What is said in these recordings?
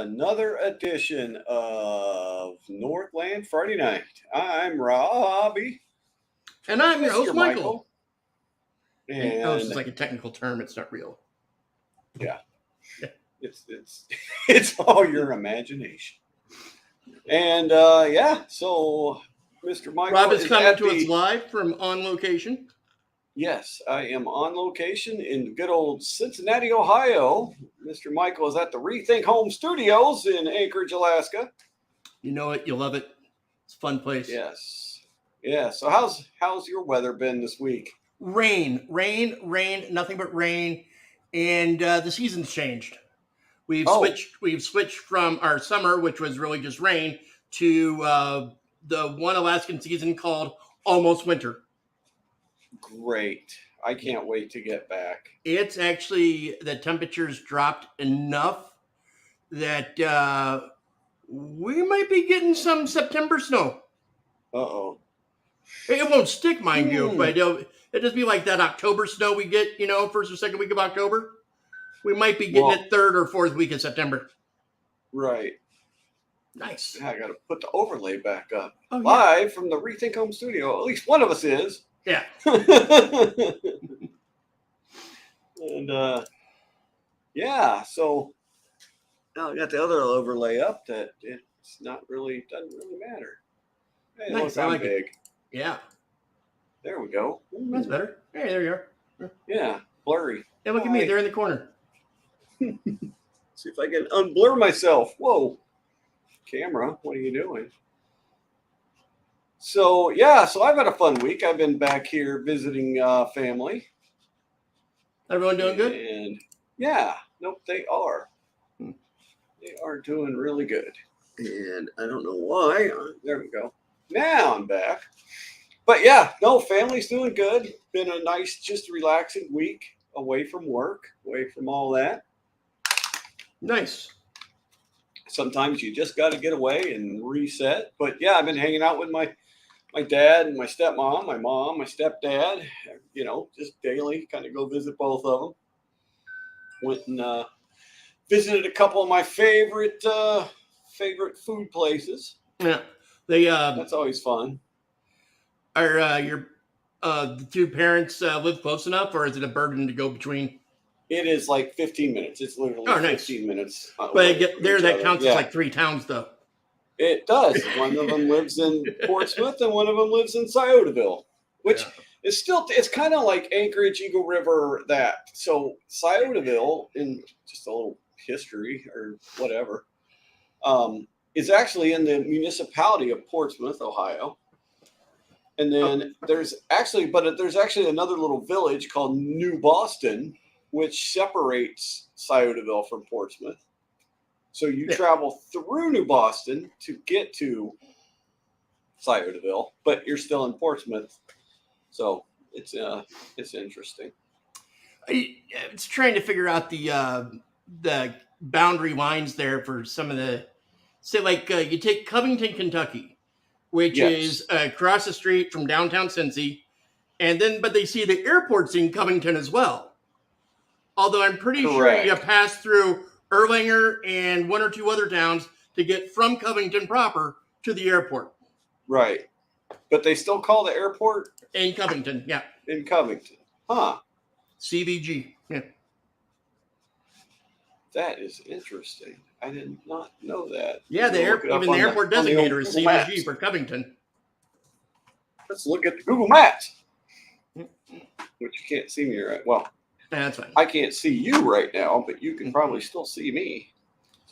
another edition of Northland Friday Night. I'm Robbie, And I'm your host, Mr. Michael. And Host is like a technical term. It's not real. yeah, it's all your imagination. And so Mr. Michael Rob is coming at to us live from On Location. Yes, I am on location in good old Cincinnati, Ohio. Mr. Michael is at the Rethink Home Studios in Anchorage, Alaska. You know it. You'll love it. It's a fun place. Yes. Yeah. So how's your weather been this week? Rain, nothing but rain. And the season's changed. We've switched from our summer, which was really just rain, to the one Alaskan season called almost winter. Great. I can't wait to get back. It's actually, the temperatures dropped enough that we might be getting some September snow. Uh-oh. It won't stick, mind you, but it'll just be like that October snow we get, first or second week of October. We might be getting it third or fourth week of September. Right. Nice. I got to put the overlay back up. Oh, yeah. Live from the Rethink Home Studio. At least one of us is. Yeah. And so now I got the other overlay up that doesn't really matter. Hey, Nice. look, I I'm like big. it. Yeah. There we go. That's better. Hey, there you are. Yeah, blurry. Hey, look at me. They're in the corner. See if I can unblur myself. Whoa. Camera, what are you doing? So I've had a fun week. I've been back here visiting family. Everyone doing good? And they are. They are doing really good. And I don't know why. There we go. Now I'm back. But family's doing good. Been a nice, just relaxing week away from work, away from all that. Nice. Sometimes you just got to get away and reset. But I've been hanging out with my dad and my stepmom, my mom, my stepdad, just daily, kind of go visit both of them. Went and visited a couple of my favorite food places. Yeah. That's always fun. Are your the two parents live close enough, or is it a burden to go between? It is like 15 minutes. It's literally 15 minutes. But that counts as like 3 towns, though. It does. One of them lives in Portsmouth and one of them lives in Sciotaville, which is still, it's kind of like Anchorage, Eagle River, that. So Sciotaville, in just a little history or whatever, is actually in the municipality of Portsmouth, Ohio. And then there's actually another little village called New Boston, which separates Sciotaville from Portsmouth. So you travel through New Boston to get to Sciotaville, but you're still in Portsmouth. So it's interesting. It's trying to figure out the boundary lines there for some of the, say, like you take Covington, Kentucky, which is across the street from downtown Cincy, but they see the airport's in Covington as well. Although I'm pretty sure you pass through Erlanger and one or two other towns to get from Covington proper to the airport. Right. But they still call the airport? In Covington, yeah. In Covington. Huh. CVG, yeah. That is interesting. I did not know that. Yeah, the airport designator is CVG Maps. For Covington. Let's look at the Google Maps. Which you can't see me right. Well, that's fine. I can't see you right now, but you can probably still see me.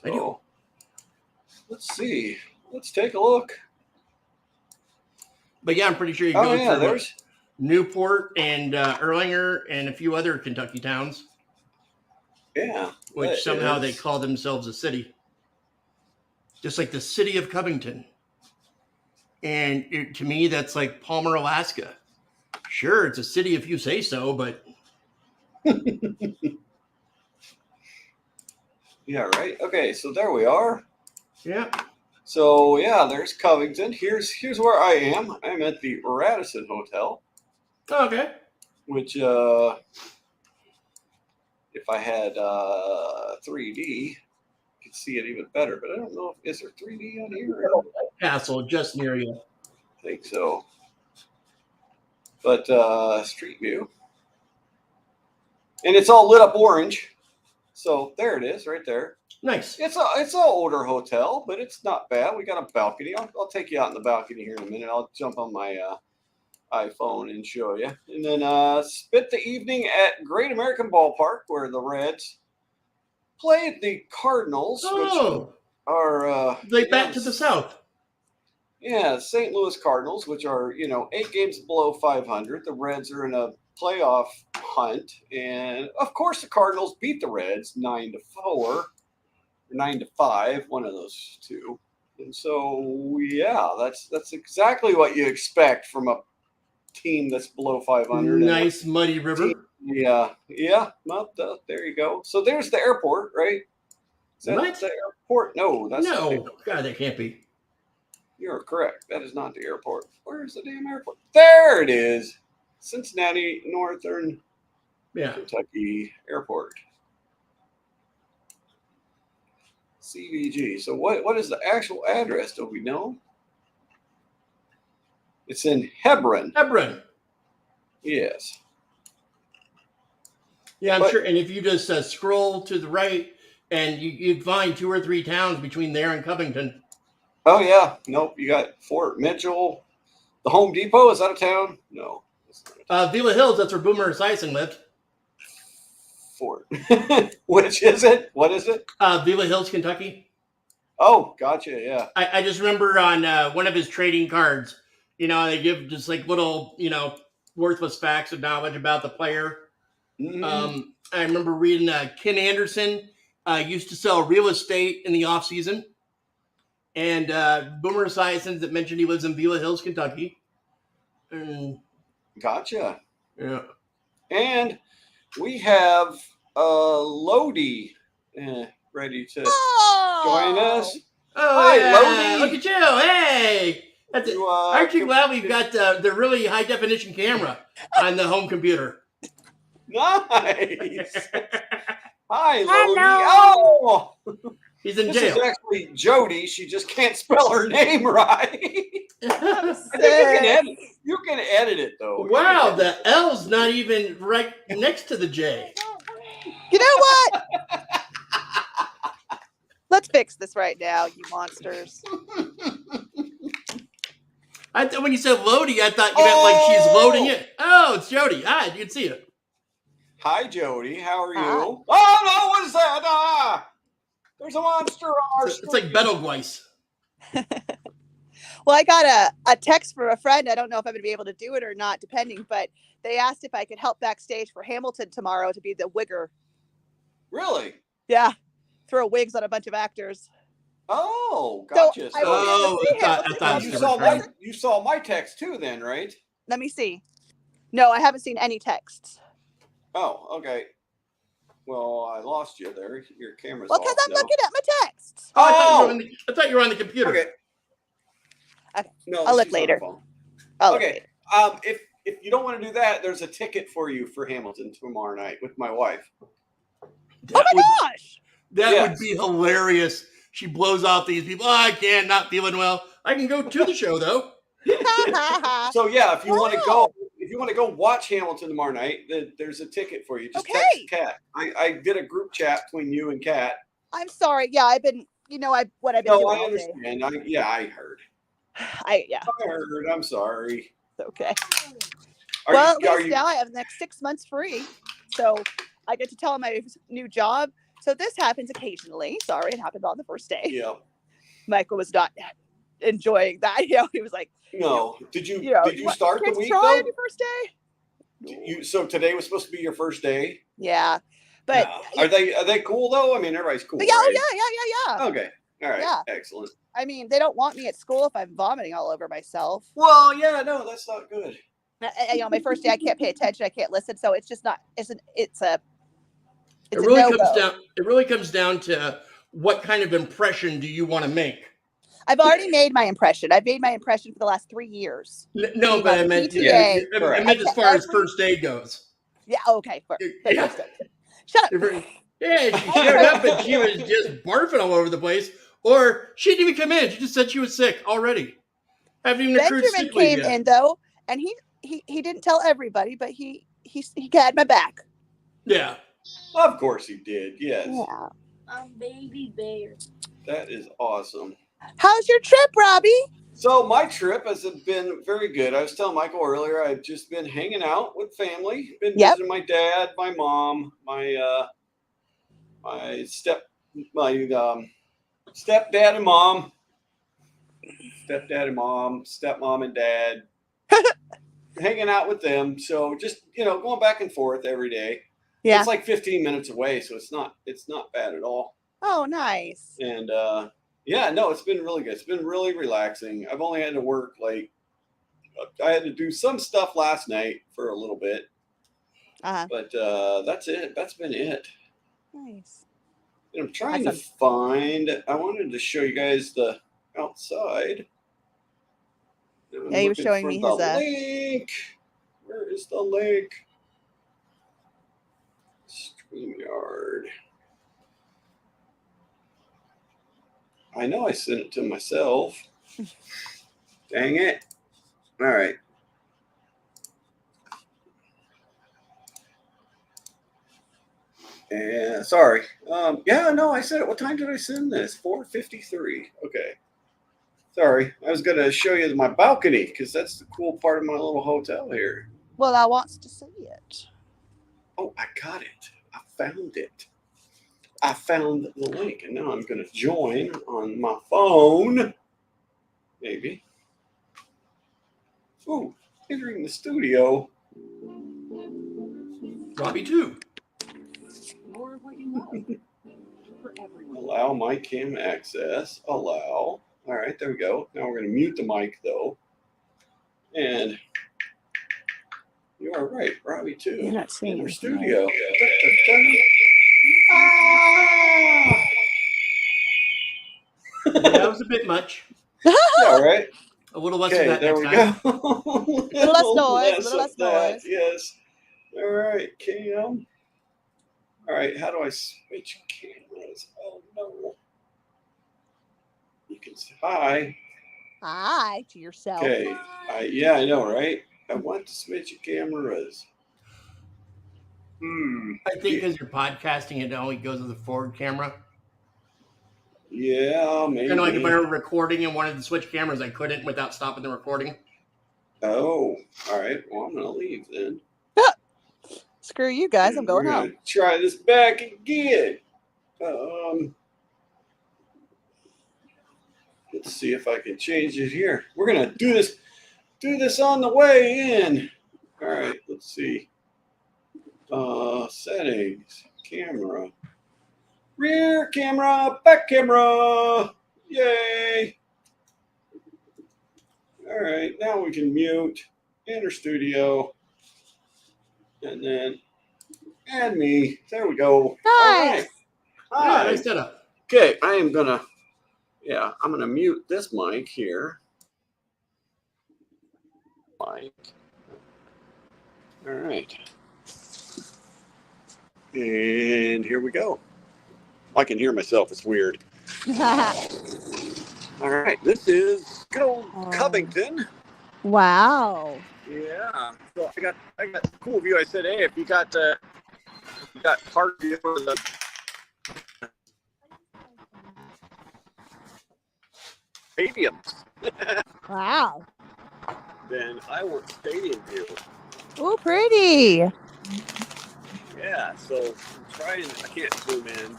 So, I do. Let's see. Let's take a look. But I'm pretty sure you go through there's Newport and Erlanger and a few other Kentucky towns. Yeah. Which somehow they call themselves a city. Just like the city of Covington. And to me, that's like Palmer, Alaska. Sure, it's a city if you say so, but... Yeah, right. Okay, so there we are. Yeah. So there's Covington. Here's where I am. I'm at the Radisson Hotel. Okay. Which if I had 3D could see it even better. But I don't know if is there 3D on here. Castle just near you. I think so. But Street View, and it's all lit up orange. So there it is, right there. Nice. It's an older hotel, but it's not bad. We got a balcony. I'll take you out in the balcony here in a minute. I'll jump on my iPhone and show you. And then spent the evening at Great American Ballpark, where the Reds played the Cardinals, which are they back to the south. Yeah, St. Louis Cardinals, which are 8 games below 500. The Reds are in a playoff hunt, and of course the Cardinals beat the Reds 9-4. 9-5, one of those two. And so, yeah, that's exactly what you expect from a team that's below 500. Nice muddy river. Yeah. Well, there you go. So there's the airport, right? Is that What? the airport? No, that's No. God, that can't be. You're correct. That is not the airport. Where's the damn airport? There it is. Cincinnati, Northern Kentucky Airport. CVG. So what is the actual address? Do we know? It's in Hebron. Hebron. Yes. Yeah, I'm sure. And if you just scroll to the right, and you'd find 2 or 3 towns between there and Covington. Oh, yeah. Nope. You got Fort Mitchell. The Home Depot. Is that a town? No. Villa Hills, that's where Boomer Esiason lived. Fort. Which is it? What is it? Villa Hills, Kentucky. Oh, gotcha. Yeah. I just remember on one of his trading cards, they give just like little, worthless facts of knowledge about the player. Mm-hmm. I remember reading Ken Anderson used to sell real estate in the off season. And Boomer Esiason that mentioned he lives in Villa Hills, Kentucky. Gotcha. Yeah. And we have Lodi ready to join us. Oh, hi, yeah. Lodi. Look at you. Hey. Aren't you glad we've got the really high definition camera on the home computer? Nice. Hi, Lodi. Hello. Oh, he's in this jail. is actually Jody. She just can't spell her name right. I think you can edit it though. Wow, the L's not even right next to the J. You know what? Let's fix this right now, you monsters. I thought when you said Lodi, I thought you meant like she's loading it. Oh, it's Jody. Hi, you can see it. Hi, Jody. How are you? Hi. Oh no! What is that? There's a monster on our It's like Betelgeuse. Well, I got a text from a friend. I don't know if I'm going to be able to do it or not, depending. But they asked if I could help backstage for Hamilton tomorrow to be the wigger. Really? Yeah, throw wigs on a bunch of actors. Oh, gotcha. So I won't be able to see Hamilton. You saw my text too, then, right? Let me see. No, I haven't seen any texts. Oh, okay. Well, I lost you there. Your camera's Well, off because I'm now. looking at my texts. Oh, I thought you were on the computer. Okay. Okay. No, I'll look she's on later. the phone. Oh, Okay. If you don't want to do that, there's a ticket for you for Hamilton tomorrow night with my wife. Oh my gosh! That would be hilarious. She blows off these people. Oh, I can't, not feeling well. I can go to the show though. So yeah, if you want to go watch Hamilton tomorrow night, there's a ticket for you. Just text Kat. I did a group chat between you and Kat. I'm sorry. Yeah, I've been. I've been doing all I understand. I heard. I heard. I'm sorry. Okay. Are At least now I have the next 6 months free, so I get to tell him my new job. So this happens occasionally. Sorry, it happened on the first day. Yeah. Michael was not enjoying that. He was like, "No, did you start the week try though? your first day?" So today was supposed to be your first day. Yeah, but are they cool though? I mean, everybody's cool. Yeah, right? yeah. Okay. All right. Yeah. Excellent. I mean, they don't want me at school if I'm vomiting all over myself. Well, yeah, no, that's not good. My first day, I can't pay attention. I can't listen. So it's just not. It really comes down to what kind of impression do you want to make? I've already made my impression. I've made my impression for the last 3 years. No, but I meant, I meant as far as first day goes. Yeah. Okay. Shut up. Yeah, she showed up and she was just barfing all over the place. Or she didn't even come in. She just said she was sick already. Haven't even accrued Benjamin sick leave came yet. in though, and he didn't tell everybody, but he had my back. Yeah. Of course he did. Yes. Yeah. I'm baby bear. That is awesome. How's your trip, Robbie? So my trip has been very good. I was telling Michael earlier, I've just been hanging out with family. Been Yep. visiting my dad, my mom, my stepdad and mom, stepmom and dad. Hanging out with them. So just going back and forth every day. Yeah. It's like 15 minutes away, so it's not bad at all. Oh, nice. And yeah, no, it's been really good. It's been really relaxing. I've only had to work I had to do some stuff last night for a little bit, but that's it. That's been it. Nice. And I'm trying to find. I wanted to show you guys the outside. Yeah, he was showing me his link. Where is the link? StreamYard. I know I sent it to myself. Dang it. All right. Yeah, sorry. Yeah, no, I said it. What time did I send this? 4:53. Okay. Sorry. I was going to show you my balcony because that's the cool part of my little hotel here. Well, I wants to see it. Oh, I got it. I found it. I found the link, and now I'm going to join on my phone. Maybe. Ooh, entering the studio. Robbie too. More of what you want. For everyone. Allow mic cam access. Allow. All right, there we go. Now we're going to mute the mic, though. And you are right, Robbie too. You're not seeing in our it, studio. That was a bit much. All right. A little less Okay, of that there next we time. go. Little less noise, little less of that, noise. Yes. All right, Cam. All right, how do I switch cameras? Oh no. You can say hi. Hi to yourself. Okay. Yeah, I know, right? I want to switch cameras. I think because you're podcasting, it only goes with the forward camera. Yeah, maybe. Kind of like if I were recording and wanted to switch cameras, I couldn't without stopping the recording. Oh, all right. Well, I'm gonna leave then. Screw you guys. I'm going We're home. gonna try this back again. Let's see if I can change it here. We're gonna do this on the way in. All right. Let's see. Settings, camera, rear camera, back camera. Yay. All right, now we can mute, enter studio, and then add me. There we go. Nice. All right. Yeah, Hi. nice setup. Okay, I'm gonna mute this mic here. Mic. All right. And here we go. I can hear myself. It's weird. All right. This is good old Covington. Wow. Yeah. So I got a cool view. I said, hey, if you got park view for the stadiums, Wow. then I want stadium view. Ooh, pretty. Yeah, so I'm trying. I can't zoom in,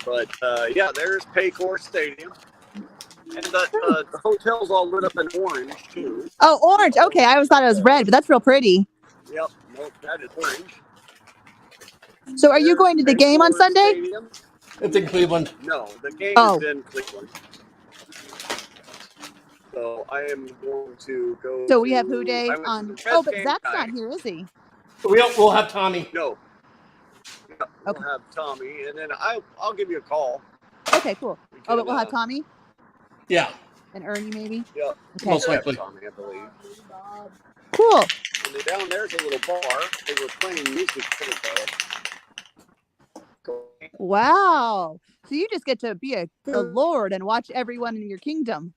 but yeah, there's Paycor Stadium, and the hotel's all lit up in orange too. Oh, orange. Okay, I always thought it was red, but that's real pretty. Yep, nope, that is orange. So, are you going to the game on Paycor Sunday? Stadium. It's in Cleveland. No, the game Oh. is in Cleveland. So I am going to go. So we have Who Day I went to on. the Reds Oh, but game Zach's tonight. not here, is he? We'll have Tommy. No. Yeah, we'll Okay. have Tommy, and then I'll give you a call. Okay, cool. We Oh, but can, we'll have Tommy Yeah, and Ernie, maybe. Yep. Okay. most We'll likely. have Tommy, I believe. Cool. And then down there's a little bar. They were playing music for it, though. Wow. So you just get to be a lord and watch everyone in your kingdom.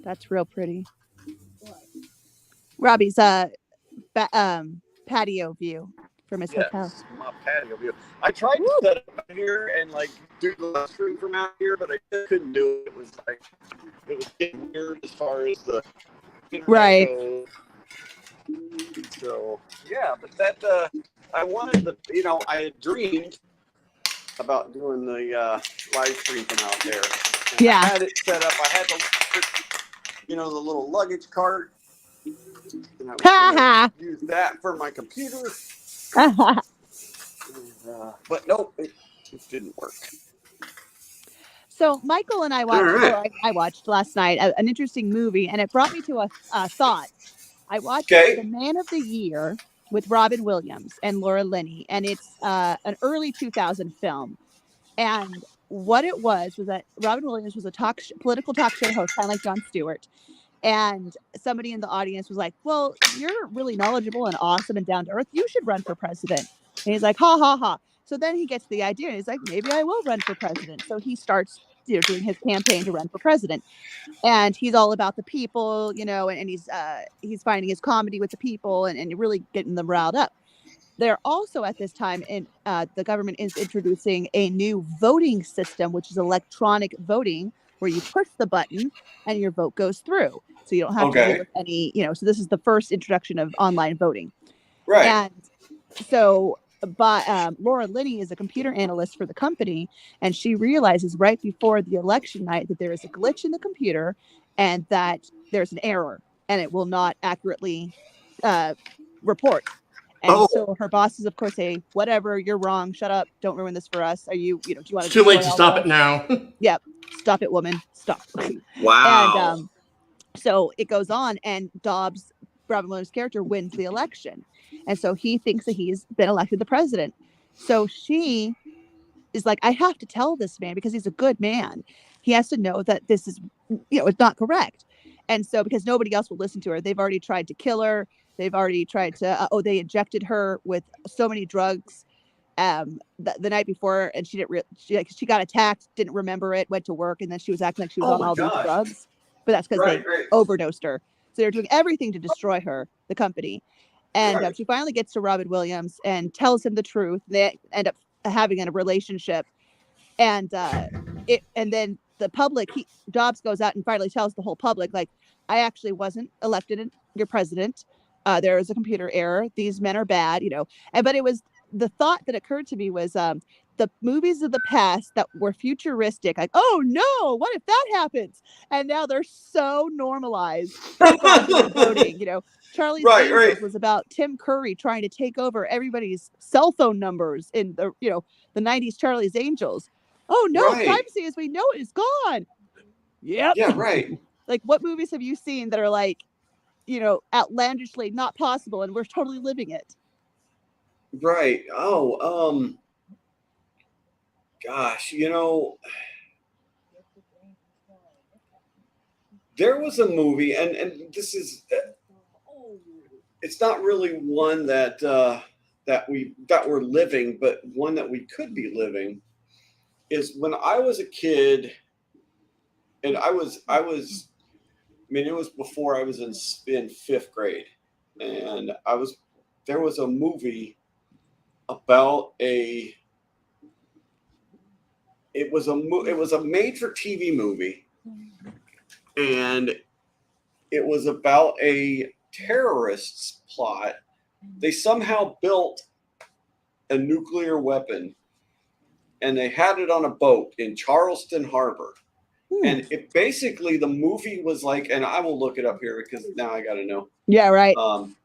That's real pretty. Robbie's patio view from his hotel. My patio view. I tried to set up out here and like do the live stream from out here, but I just couldn't do it. It was getting weird as far as the internet Right. goes. So yeah, but that I wanted the I had dreamed about doing the live stream from out there. And Yeah. I had it set up. I had the little luggage cart. And I was gonna use that for my computer. But nope, it didn't work. So Michael and I watched, I watched last night an interesting movie, and it brought me to a thought. I watched The Man of the Year with Robin Williams and Laura Linney, and it's an early 2000 film. And what it was that Robin Williams was a political talk show host, kind of like Jon Stewart. And somebody in the audience was like, well, you're really knowledgeable and awesome and down to earth. You should run for president. And he's like, ha, ha, ha. So then he gets the idea and he's like, maybe I will run for president. So he starts doing his campaign to run for president. And he's all about the people, and he's finding his comedy with the people and really getting them riled up. They're also at this time the government is introducing a new voting system, which is electronic voting, where you push the button and your vote goes through. So you don't have to deal with any, so this is the first introduction of online voting. Right. And so Laura Linney is a computer analyst for the company, and she realizes right before the election night that there is a glitch in the computer and that there's an error and it will not accurately report. And so her bosses, of course, say, whatever, you're wrong. Shut up. Don't ruin this for us. Do you want to? It's too late to stop it now. Yep. Stop it, woman. Stop. Wow. And so it goes on, and Dobbs, Robin Williams' character, wins the election. And so he thinks that he's been elected the president. So she is like, I have to tell this man because he's a good man. He has to know that this is, it's not correct. And so because nobody else will listen to her, they've already tried to kill her. They've already tried to, they injected her with so many drugs the night before, and she she got attacked, didn't remember it, went to work, and then she was acting like she was on all these drugs. But that's because they overdosed her. So they're doing everything to destroy her, the company. And she finally gets to Robin Williams and tells him the truth. They end up having a relationship. And then the public, Dobbs goes out and finally tells the whole public, like, I actually wasn't elected your president. There was a computer error. These men are bad, but it was the thought that occurred to me was the movies of the past that were futuristic, like, oh no, what if that happens? And now they're so normalized. People are doing voting, Charlie's Angels was about Tim Curry trying to take over everybody's cell phone numbers in the 90s Charlie's Angels. Oh no, privacy as we know it is gone. Yep. Yeah, right. Like, what movies have you seen that are like, outlandishly not possible and we're totally living it? Right. Oh, gosh, there was a movie, and this is, it's not really one that we're living, but one that we could be living. Is when I was a kid, and it was before I was in fifth grade, and there was a movie about it was a made-for-TV movie, and it was about a terrorist's plot. They somehow built a nuclear weapon, and they had it on a boat in Charleston Harbor. And it basically, the movie was like, and I will look it up here because now I got to know. Yeah, right.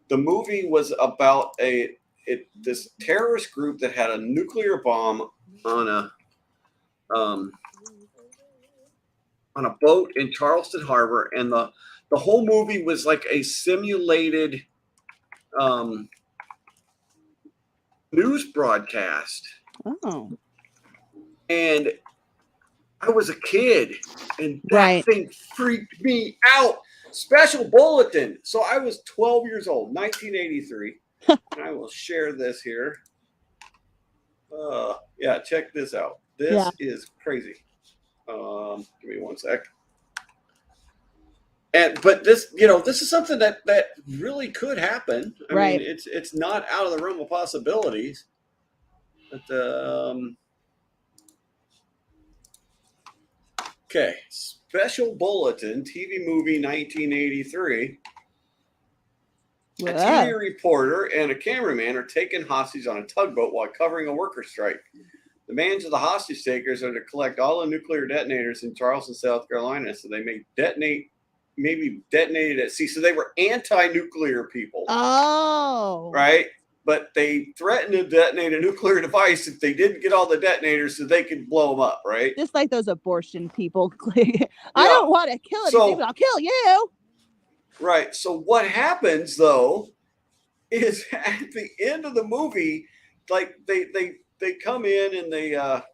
The movie was about this terrorist group that had a nuclear bomb on a boat in Charleston Harbor, and the whole movie was like a simulated news broadcast. Oh. And I was a kid, and that thing freaked me out. Special bulletin. So I was 12 years old, 1983. And I will share this here. Yeah, check this out. This is crazy. Give me one sec. But this, this is something that really could happen. I mean, it's not out of the realm of possibilities. But okay, special bulletin, TV movie, 1983. A TV reporter and a cameraman are taken hostage on a tugboat while covering a worker strike. The demands of the hostage takers are to collect all the nuclear detonators in Charleston, South Carolina, so they may maybe detonated at sea. So they were anti-nuclear people. Oh. Right? But they threatened to detonate a nuclear device if they didn't get all the detonators so they could blow them up, right? Just like those abortion people. I don't want to kill anything, but I'll kill you. Right. So what happens, though, is at the end of the movie, like they come in and they let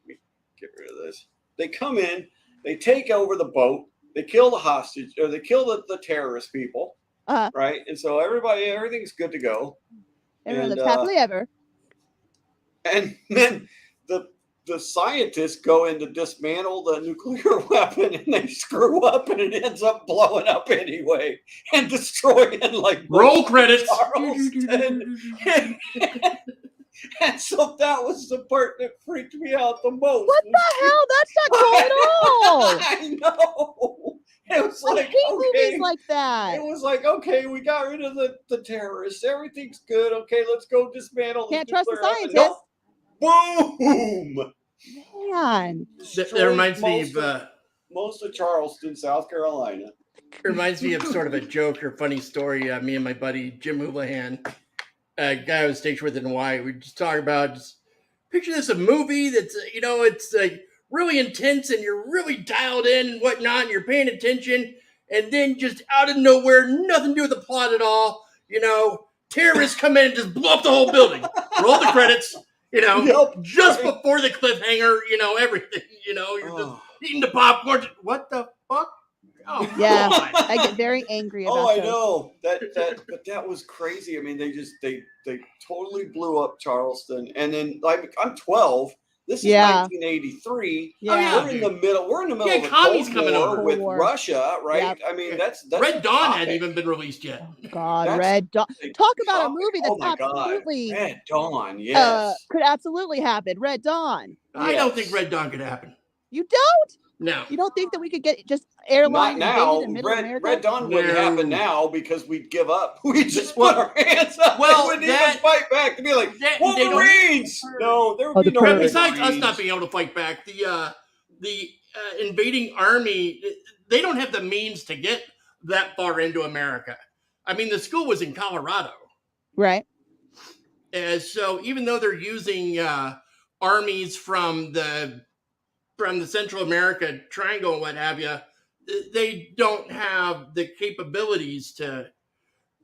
me get rid of this. They come in, they take over the boat, they kill the hostage, or they kill the terrorist people, right? And so everything's good to go. Everyone's happily ever. And then the scientists go in to dismantle the nuclear weapon, and they screw up, and it ends up blowing up anyway and destroying like roll credits. Charleston. And so that was the part that freaked me out the most. What the hell? That's not cool at all. I know. It was like, I hate movies like that. It was like, okay, we got rid of the terrorists. Everything's good. Okay, let's go dismantle. Can't trust the scientists. Nope. Boom! Man. That reminds me of most of Charleston, South Carolina. It reminds me of sort of a joke or funny story. Me and my buddy Jim Houlihan, a guy I was stationed with in Hawaii, we just talk about, picture this a movie that's, it's like really intense and you're really dialed in and whatnot and you're paying attention, and then just out of nowhere, nothing to do with the plot at all, terrorists come in and just blow up the whole building. Roll the credits, just before the cliffhanger, everything, you're just eating the popcorn. What the fuck? Oh, yeah, I get very angry about I know that, but that was crazy. I mean, they totally blew up Charleston, and then I'm 12. This is 1983. Yeah. We're in the middle. We're in the middle of a commies Cold coming War over with Russia, right? Yep. I mean, that's Red Dawn hadn't even been released yet. Oh, God, Red Dawn. Talk about a movie that's absolutely Red Dawn. Yes, could absolutely happen. Red Dawn. I don't think Red Dawn could happen. You don't? No. You don't think that we could get just airline now? in Middle America? Red Dawn wouldn't happen now because we'd give up. We'd just put our hands up. Well, they wouldn't even fight back. To be like, Wolverines! No, there would be no. Besides us not being able to fight back, the invading army, they don't have the means to get that far into America. I mean, the school was in Colorado. Right. So even though they're using armies from the Central America Triangle and what have you, they don't have the capabilities to.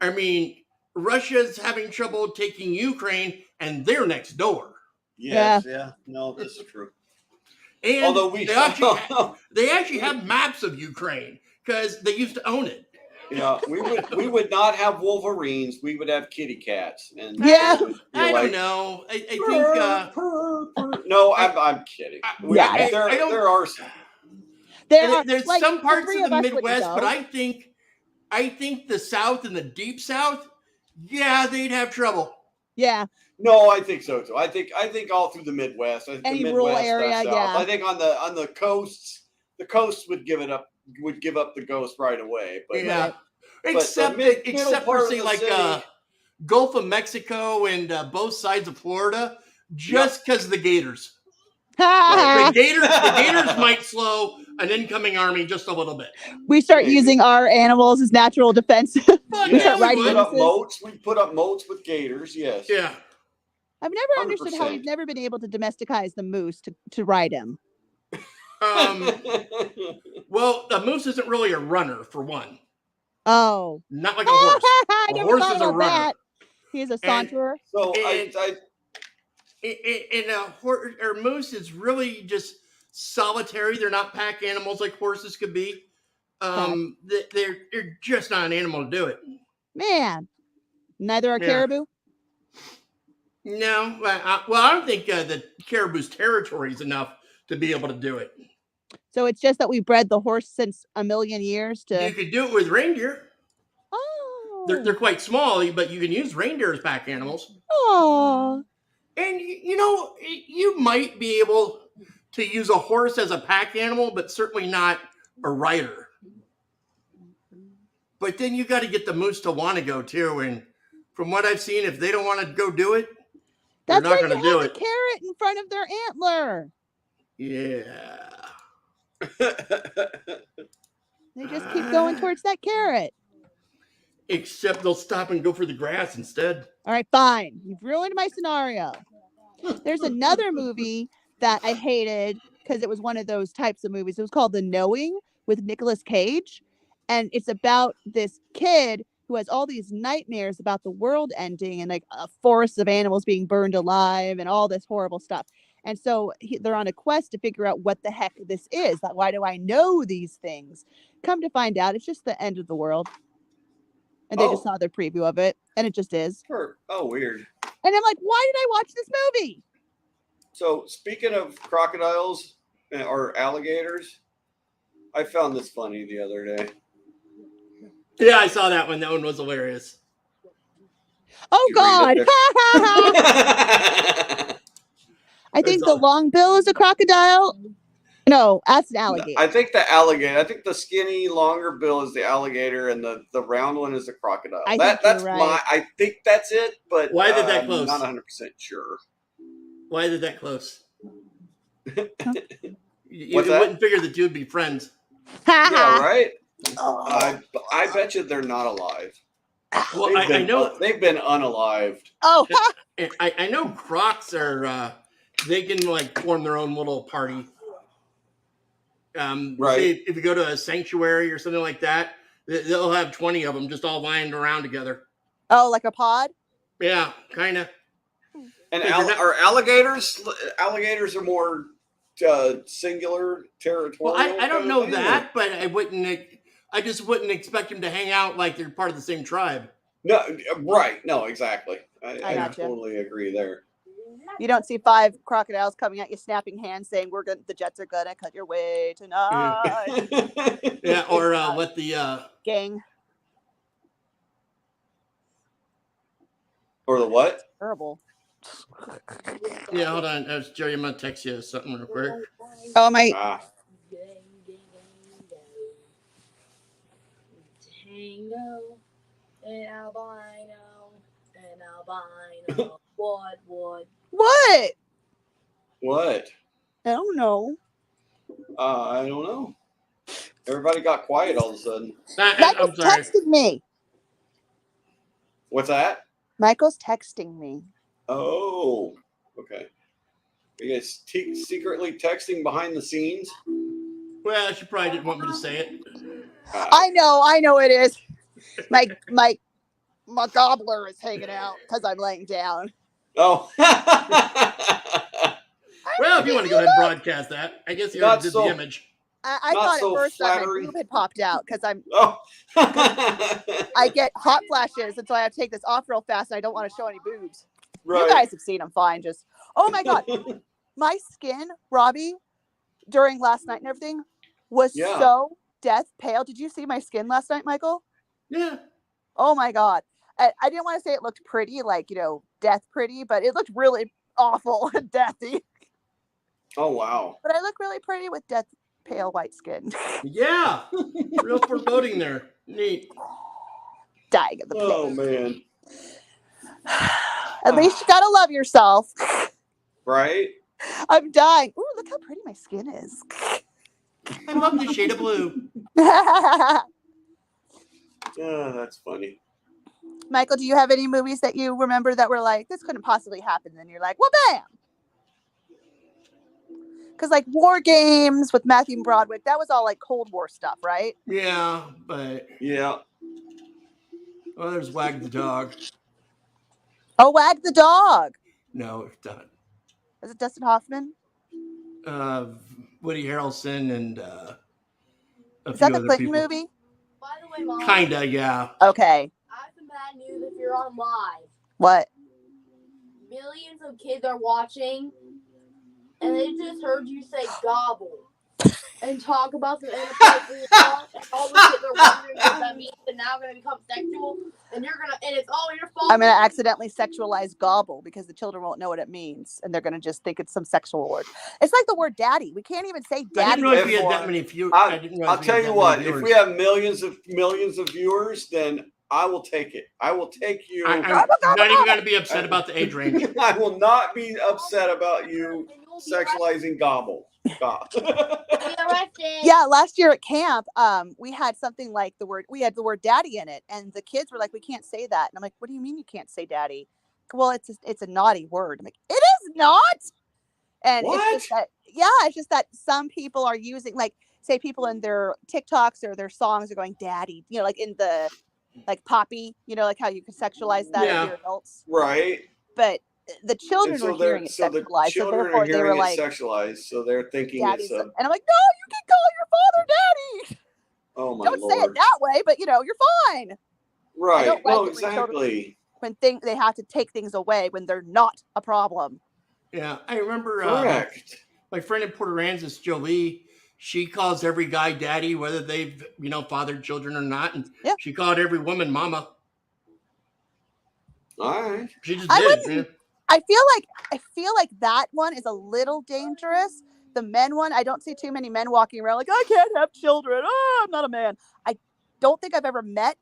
I mean, Russia's having trouble taking Ukraine, and they're next door. Yes, yeah. No, this is true. And although they actually have maps of Ukraine because they used to own it. Yeah, we would not have Wolverines. We would have kitty cats. And yeah, I don't know. I think. No, I'm kidding. There are some. There's like, some parts of the Midwest, but I think the South and the Deep South, they'd have trouble. Yeah. No, I think so too. I think all through the Midwest. I think any the Midwest, rural area, South. I think on the coasts, the coast would give up the ghost right away. But except for say like Gulf of Mexico and both sides of Florida, just because of the gators. The gators might slow an incoming army just a little bit. We start using our animals as natural defense. We put up moats with gators. Yes. Yeah. I've never understood how we've never been able to domesticize the moose to ride him. Well, the moose isn't really a runner, for one. Oh. Not like a horse. A horse is a runner. That. He's a saunterer. And a horse or moose is really just solitary. They're not pack animals like horses could be. They're just not an animal to do it. Man, neither are Yeah. caribou. No, I don't think the caribou's territory is enough to be able to do it. So it's just that we bred the horse since a million years You to. could do it with reindeer. Oh. They're quite small, but you can use reindeer as pack animals. Oh. And you might be able to use a horse as a pack animal, but certainly not a rider. But then you got to get the moose to want to go too. And from what I've seen, if they don't want to go do it, they're That's not why going to you do have it. a carrot in front of their antler. Yeah. They just keep going towards that carrot. Except they'll stop and go for the grass instead. All right, fine. You've ruined my scenario. There's another movie that I hated because it was one of those types of movies. It was called The Knowing with Nicolas Cage. And it's about this kid who has all these nightmares about the world ending and like a forest of animals being burned alive and all this horrible stuff. And so they're on a quest to figure out what the heck this is. Like, why do I know these things? Come to find out, it's just the end of the world. And they just saw the preview of it, and it just is. Oh, weird. And I'm like, why did I watch this movie? So, speaking of crocodiles or alligators, I found this funny the other day. Yeah, I saw that one. That one was hilarious. Oh, You God. read I think the long bill is a crocodile. No, that's an alligator. I think the alligator. I think the skinny, longer bill is the alligator, and the round one is the crocodile. That's right. I think that's it, but why did that close? I'm not 100% sure. Why did that close? You What's that? wouldn't figure the two would be friends. Yeah, right. I bet you they're not alive. Well, I know they've been unalived. Oh, I know crocs are. They can like form their own little party. Right. Say if you go to a sanctuary or something like that, they'll have 20 of them just all lying around together. Oh, like a pod? Yeah, kind of. And are alligators? Alligators are more singular territorial. Well, I don't know that, but I just wouldn't expect them to hang out like they're part of the same tribe. No, right? No, exactly. I gotcha. Totally agree there. You don't see 5 crocodiles coming at you, snapping hands, saying, the Jets are gonna cut your way tonight. Yeah, or what the gang. Or the what? Terrible. Yeah, hold on, Joey. I'm gonna text you something real quick. Oh my! Tango, an albino. What? What? I don't know. I don't know. Everybody got quiet all of a sudden. Michael's texting me. What's that? Michael's texting me. Oh, okay. Are you guys secretly texting behind the scenes? Well, she probably didn't want me to say it. I know it is. My gobbler is hanging out because I'm laying down. Oh. Well, if you want to go ahead and broadcast that, I guess you already did the image. I thought at first that my boob had popped out because I get hot flashes, and so I have to take this off real fast, and I don't want to show any boobs. Right. You guys have seen them fine. Just, oh my God. My skin, Robbie, during last night and everything, was so death pale. Did you see my skin last night, Michael? Yeah. Oh my God. I didn't want to say it looked pretty, like, death pretty, but it looked really awful and deathy. Oh, wow. But I look really pretty with death pale white skin. Yeah. Real foreboding there. Neat. Dying of the place. Oh, man. At least you gotta love yourself. Right? I'm dying. Ooh, look how pretty my skin is. I love the shade of blue. Oh, that's funny. Michael, do you have any movies that you remember that were like, this couldn't possibly happen? And you're like, well, bam! Because like War Games with Matthew Broderick, that was all like Cold War stuff, right? Yeah, but... Yeah. Well, there's Wag the Dog. Oh, Wag the Dog. No, it's not. Is it Dustin Hoffman? Woody Harrelson and a Is few that the other Clinton people. movie? By the way, Mom, Kinda, yeah. Okay. I have some bad news if you're on live. What? Millions of kids are watching, and they just heard you say gobble and talk about some inappropriate talk, and all the kids are wondering what that means, and now going to become sexual, and it's all your fault. I'm going to accidentally sexualize gobble because the children won't know what it means, and they're going to just think it's some sexual word. It's like the word daddy. We can't even say I daddy didn't realize we had anymore. that many viewers. I'll tell you what. If we have millions of viewers, then I will take it. I will take you. I'm not even going to be upset about the age range. I will not be upset about you sexualizing gobble. Yeah, last year at camp, we had something like we had the word daddy in it, and the kids were like, we can't say that. And I'm like, what do you mean you can't say daddy? Well, it's a naughty word. I'm like, it is not. And What? it's just that, it's just that some people are using, like, say people in their TikToks or their songs are going daddy, like in the, like Poppy, like how you can sexualize that if you're adults. Right. But the children were hearing it sexualized, so therefore they were like sexualized, so they're thinking daddy's, it's a. and I'm like, no, you can call your father daddy. Oh my Don't Lord. say it that way, but you're fine. Right. don't like No, it when children- exactly. When they have to take things away when they're not a problem. Yeah, I remember Correct. my friend in Port Aransas, Jolie, she calls every guy daddy, whether they've, fathered children or not. And she called every woman mama. All right. She just did. Yeah. I feel like that one is a little dangerous. The men one, I don't see too many men walking around like, I can't have children. Oh, I'm not a man. I don't think I've ever met.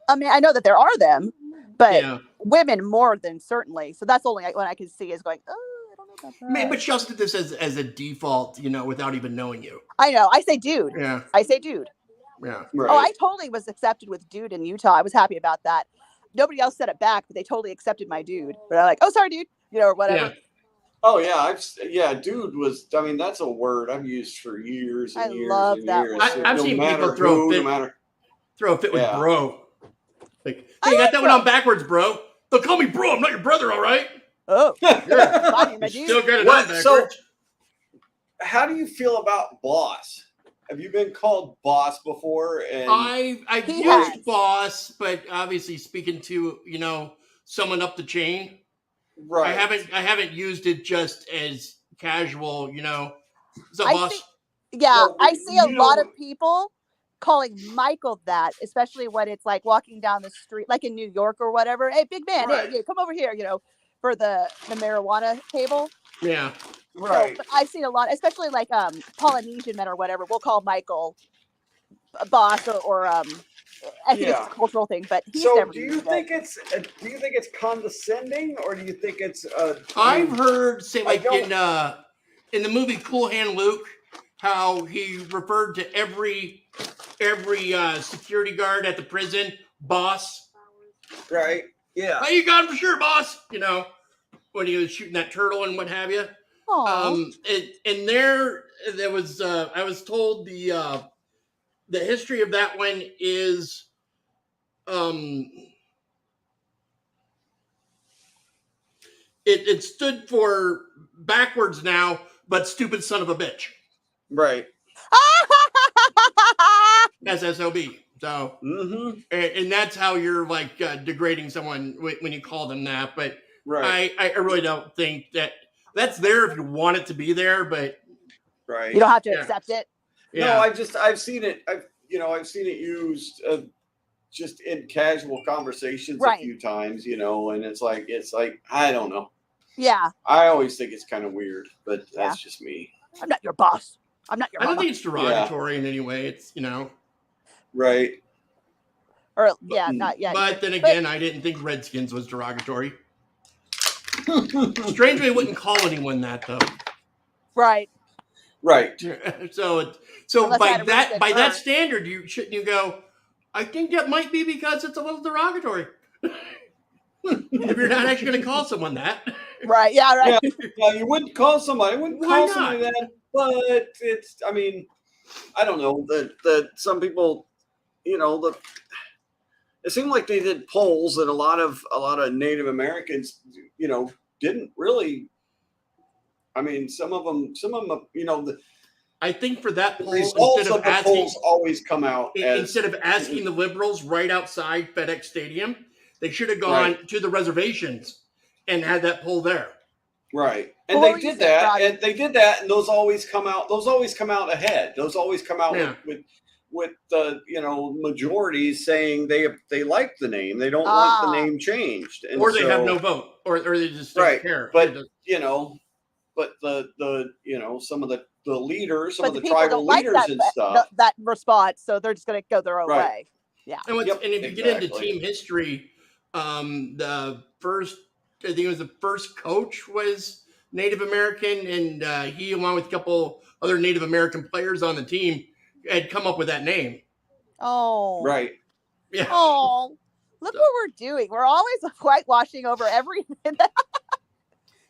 I mean, I know that there are them, but women more than certainly. So that's only one I can see is going, oh, I don't know about that. But she also did this as a default, without even knowing you. I know. I say dude. Yeah. I say dude. Yeah. Right. Oh, I totally was accepted with dude in Utah. I was happy about that. Nobody else said it back, but they totally accepted my dude. But I'm like, oh, sorry, dude, or whatever. Yeah. Oh yeah, dude was. I mean, that's a word I've used for years and years love and that years. word. I've seen people throw a fit with bro. Like, hey, you got that one on backwards, bro. Don't call me bro. I'm not your brother, all right? Oh, you still got it on backwards. So, how do you feel about boss? Have you been called boss before? And I've used boss, but obviously speaking to someone up the chain. Right. I haven't used it just as casual. Is that boss? I see a lot of people calling Michael that, especially when it's like walking down the street, like in New York or whatever. Hey, big man, hey, come over here, for the marijuana table. Yeah. Right. So, but I've seen a lot, especially like Polynesian men or whatever. We'll call Michael a boss or I think it's a cultural thing, but he's never. Do you think it's condescending, or do you think it's? I've heard say like in the movie Cool Hand Luke, how he referred to every security guard at the prison boss. Right. Yeah. Oh, you got him for sure, boss. When he was shooting that turtle and what have you. And there was I was told the history of that one is it stood for backwards now, but stupid son of a bitch. Right. SSOB. So, and that's how you're like degrading someone when you call them that. But I really don't think that's there if you want it to be there, but you don't have to accept it. No, I've seen it. I've seen it used just in casual conversations a few times, and it's like I don't know. Yeah. I always think it's kind of weird, but that's just me. I'm not your boss. I'm not your I don't think it's derogatory in any way. It's, Right. Or, not yet. But then again, I didn't think Redskins was derogatory. Strangely, I wouldn't call anyone that, though. Right. Right. So by that standard, you go, I think that might be because it's a little derogatory. If you're not actually going to call someone that. Right. Yeah. Right. Yeah, you wouldn't call somebody. I wouldn't call somebody that. But it's. I mean, I don't know that some people, it seemed like they did polls that a lot of Native Americans, didn't really. I mean, some of them, I think for that The poll, results of the polls always come out as instead of asking the liberals right outside FedEx Stadium, they should have gone Right. to the reservations and had that poll there. right, and What they were you did saying, that, Roddy? and they did that, and those always come out. Those always come out ahead. Those always come out Yeah. with the majorities saying they like the name. They don't want the name changed, and Or they have so- no vote, or they just don't right. care. But but the some of the leaders, some But of the the people tribal don't like leaders and stuff. that response, so they're just going to go their own Right. way. And, Yep, and if you get into exactly. team history, the first, I think it was the first coach was Native American, and he, along with a couple other Native American players on the team, had come up with that name. Oh. Right. Yeah. Oh. Look what we're doing. We're always whitewashing over everything.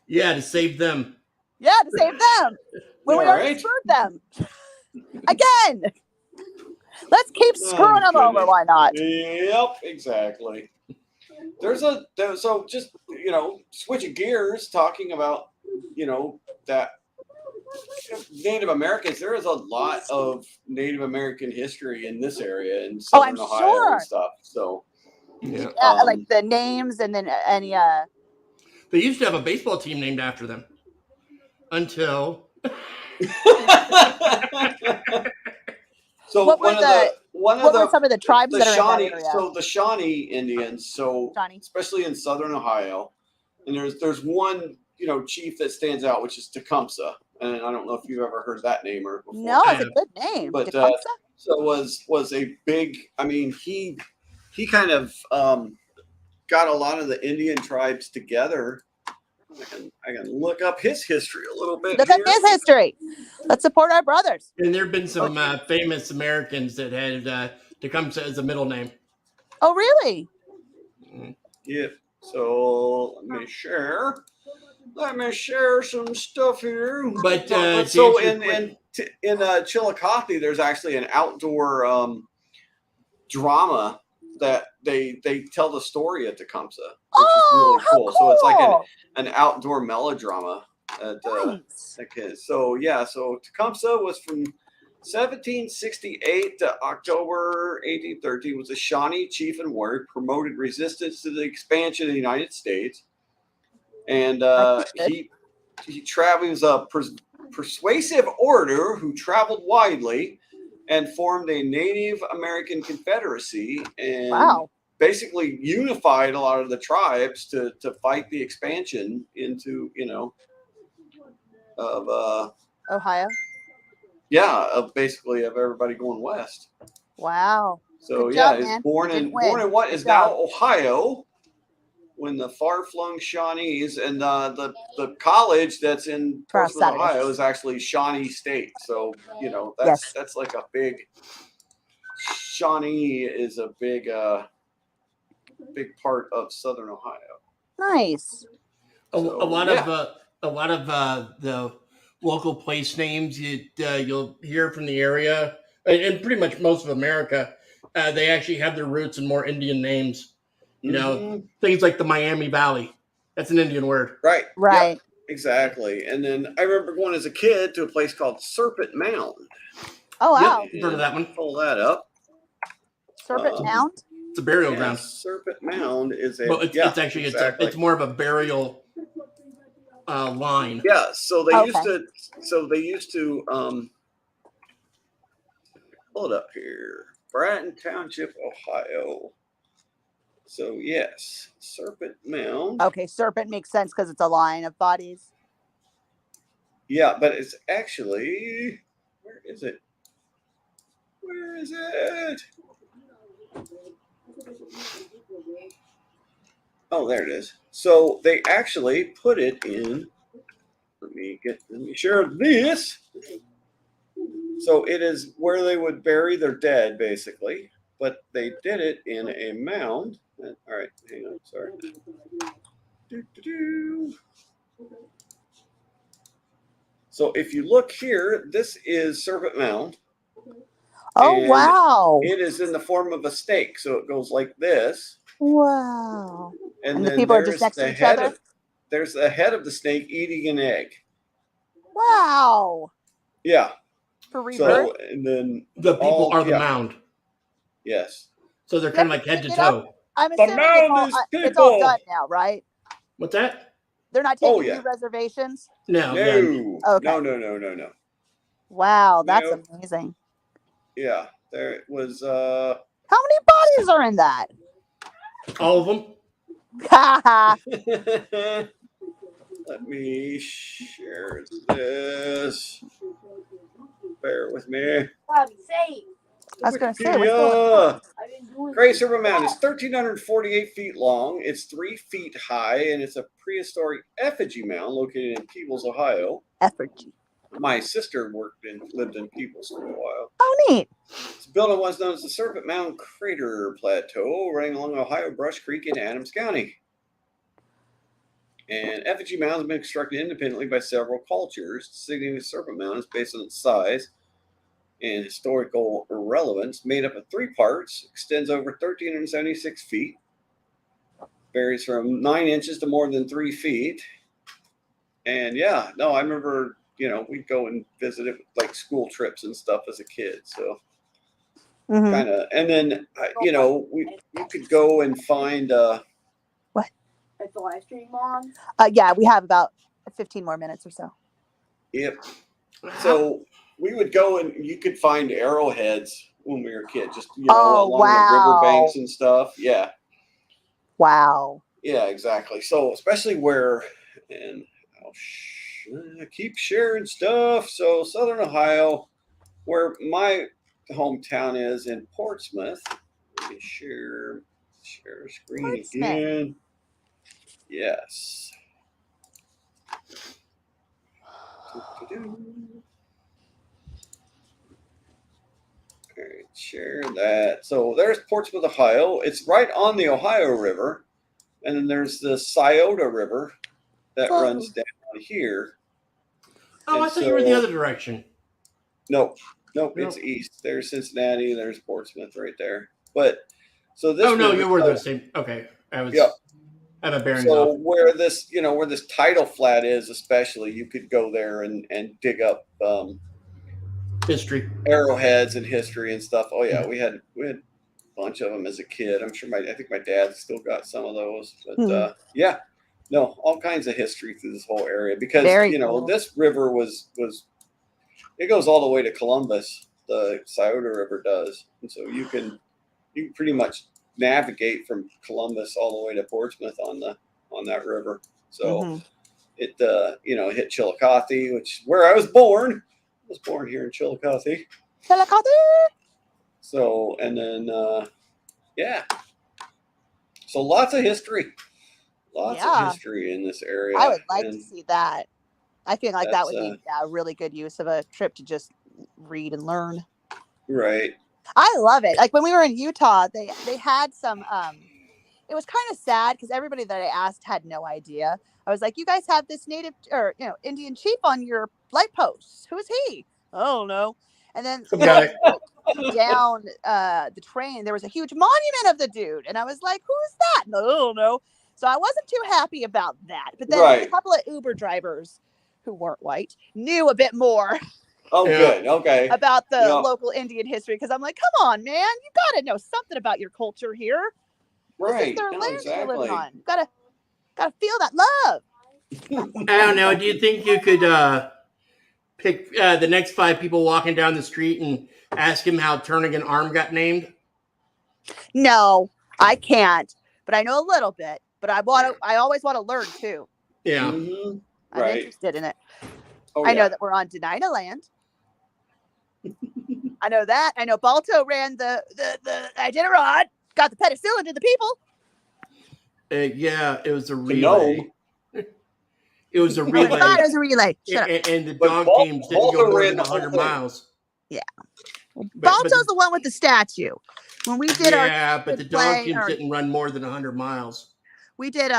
Yeah, to save them. Yeah, to save them. When we Yeah, already right. screwed them. Again. Let's keep screwing them over. goodness. Why not? Yep, exactly. So just switching gears, talking about that Native Americans. There is a lot of Native American history in this area in I'm southern Ohio sure. and stuff. So Yeah. Like the names and then any They used to have a baseball team named after them until So What were one what of were some of the tribes the that are in that Shawnee, area? so the Shawnee Indians, Shawnee. especially in southern Ohio, and there's one chief that stands out, which is Tecumseh, and I don't know if you've ever heard that name or before. No, it's a good name. But Tecumseh? so was a big. I mean, he kind of got a lot of the Indian tribes together. I can look up his history a little bit. Look at his history. Let's support our brothers. And there have been some famous Americans that had Tecumseh as a middle name. Oh, really? Yeah. So let me share some stuff here. But so in Chillicothe, there's actually an outdoor drama that they tell the story of Tecumseh, which is really cool. So it's like an outdoor melodrama. Nice. So Tecumseh was from 1768 to October 1813. Was a Shawnee chief and warrior, promoted resistance to the expansion of the United States, and he was a persuasive orator who traveled widely and formed a Native American Confederacy and basically unified a lot of the tribes to fight the expansion into of Ohio. Yeah, of everybody going west. Wow. So Good yeah, job, he's man. born in what is now Ohio, when the far-flung Shawnees, and the college that's in Portsmouth, Ohio, is actually Shawnee State. So that's like a big. Shawnee is a big part of southern Ohio. Nice. A lot of the local place names you'll hear from the area, and pretty much most of America, they actually have their roots in more Indian names. Things like the Miami Valley. That's an Indian word. Right. Right. Yep, exactly. And then I remember going as a kid to a place called Serpent Mound. Oh, wow. Yep, you've heard of that one. Pull that up. Serpent Mound? It's a burial ground. Serpent Mound is a. Well, it's actually it's more of a burial line. Yeah. So they used to pull it up here. Bratton Township, Ohio. So yes, Serpent Mound. Okay, serpent makes sense because it's a line of bodies. Yeah, but it's actually, where is it? Where is it? Oh, there it is. So they actually put it in. Let me share this. So it is where they would bury their dead, basically, but they did it in a mound. All right, hang on, sorry. So if you look here, this is Serpent Mound. Oh, wow. It is in the form of a snake, so it goes like this. Wow. And the then people are just next to each other? There's the head of the snake eating an egg. Wow. Yeah. For rebirth. So and then The people are the yeah. mound, Yes. so they're kind of like head to Pick it up? toe. I'm The assuming mound is it's all people. done now, right? What's that? They're not Oh, taking yeah. new reservations. No, No. yeah. Okay. No. Wow, that's No. amazing. Yeah. There it was. How many bodies are in that? All of them. Let me share this. Bear with me. Gotta be safe. I was going to say, what's going on? Wikipedia. I've been doing Grace River Mound is 1,348 feet long. It's 3 feet high, and it's a prehistoric effigy mound located in Peebles, Ohio. Effigy. My sister lived in Peebles for a while. Oh, neat. It's built on what's known as the Serpent Mound Crater Plateau, running along Ohio Brush Creek in Adams County. And effigy mounds have been constructed independently by several cultures. Designating the Serpent Mound is based on its size and historical relevance. Made up of 3 parts, extends over 1,376 feet, varies from 9 inches to more than 3 feet. And yeah, no, I remember, we'd go and visit it with like school trips and stuff as a kid. So kind of, and then, you could go and find, what? It's the live stream on. Yeah, we have about 15 more minutes or so. Yep. So we would go and you could find arrowheads when we were kids, just, along the riverbanks and stuff. Yeah. Wow. Yeah, exactly. So especially where, and I keep sharing stuff. So Southern Ohio, where my hometown is in Portsmouth. Let me share screen again. Yes. All right, share that. So there's Portsmouth, Ohio. It's right on the Ohio River. And then there's the Scioto River that runs down here. Oh, I thought you were the other direction. Nope, it's east. There's Cincinnati, there's Portsmouth right there. But so this. Oh no, you were the same. Okay, I was. Yep. I have a bearings So off. where this tidal flat is, especially, you could go there and dig up history, arrowheads and history and stuff. Oh yeah, we had a bunch of them as a kid. I'm sure I think my dad still got some of those. But yeah, no, all kinds of history through this whole area because cool. This river was it goes all the way to Columbus. The Scioto River does, and so you can pretty much navigate from Columbus all the way to Portsmouth on that river. So it hit Chillicothe, which is where I was born. I was born here in Chillicothe. So and then so lots of history. Lots of history in this area. I would like to see that. I feel like that would be a really good use of a trip to just read and learn. Right. I love it. Like when we were in Utah, they had some it was kind of sad because everybody that I asked had no idea. I was like, you guys have this native or Indian chief on your light post. Who is he? I don't know. And then down the train, there was a huge monument of the dude. And I was like, who's that? I don't know. So I wasn't too happy about that. But then a couple of Uber drivers who weren't white knew a bit more. Oh, good. Okay. About the local Indian history. Because I'm like, come on, man. You got to know something about your culture here. Right. This is their land you're living on. You gotta feel that love. I don't know. Do you think you could pick the next 5 people walking down the street and ask him how Turnagain Arm got named? No, I can't. But I know a little bit. But I always want to learn too. Yeah. Mm-hmm. I'm interested in it. Oh, I know that we're on Denina land. I know that. I know Balto ran the Iditarod, got the penicillin to the people. Yeah, it was a relay. It was a relay. I thought it was a relay. And the dog teams didn't go more than 100 miles. Yeah. Well, Balto's the one with the statue. When we did but the dog teams didn't run more than 100 miles. We did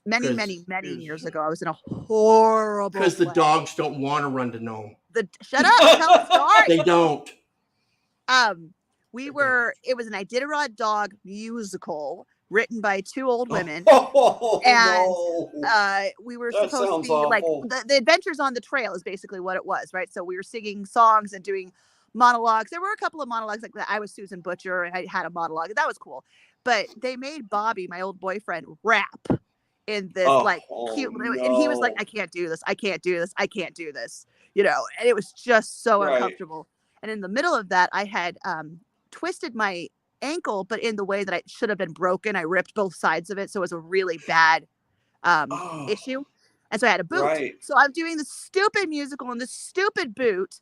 many years ago. I was in a horrible because the dogs don't want to run to Nome. Shut up! Tell the story. They don't. It was an Iditarod dog musical written by two old women. Oh, And no. we were That supposed to sounds be like awful. the Adventures on the Trail is basically what it was, right? So we were singing songs and doing monologues. There were a couple of monologues like that. I was Susan Butcher and I had a monologue. That was cool. But they made Bobby, my old boyfriend, rap in this like cute, and he was like, no. I can't do this. I can't do this. I can't do this. You know, and it was just so Right. uncomfortable. And in the middle of that, I had twisted my ankle, but in the way that I should have been broken. I ripped both sides of it. So it was a really bad Oh, issue. And so I had a boot. right. So I'm doing this stupid musical in this stupid boot.